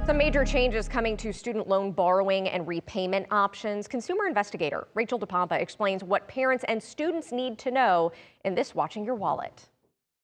Some major changes coming to student loan borrowing and repayment options. Consumer investigator Rachel DePompa explains what parents and students need to know in this Watching Your Wallet.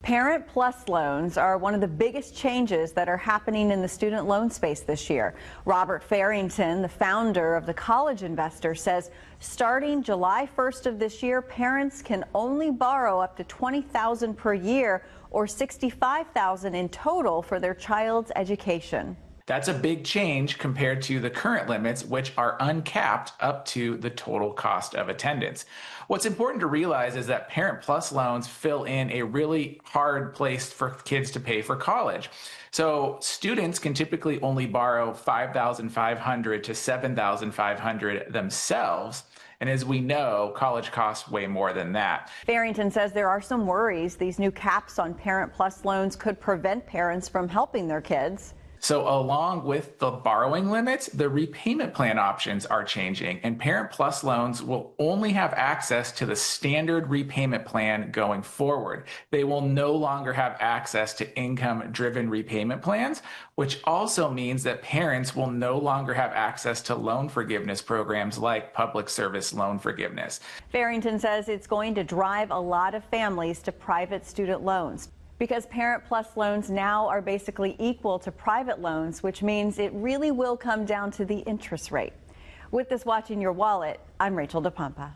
Parent Plus loans are one of the biggest changes that are happening in the student loan space this year. Robert Farrington, the founder of the College Investor, says starting July 1st of this year, parents can only borrow up to $20,000 per year or $65,000 in total for their child's education. That's a big change compared to the current limits, which are uncapped up to the total cost of attendance. What's important to realize is that Parent Plus loans fill in a really hard place for kids to pay for college. So students can typically only borrow $5,500 to $7,500 themselves. And as we know, college costs way more than that. Farrington says there are some worries these new caps on Parent Plus loans could prevent parents from helping their kids. So along with the borrowing limits, the repayment plan options are changing, and Parent Plus loans will only have access to the standard repayment plan going forward. They will no longer have access to income-driven repayment plans, which also means that parents will no longer have access to loan forgiveness programs like public service loan forgiveness. Farrington says it's going to drive a lot of families to private student loans, because Parent Plus loans now are basically equal to private loans, which means it really will come down to the interest rate. With this Watching Your Wallet, I'm Rachel DePompa.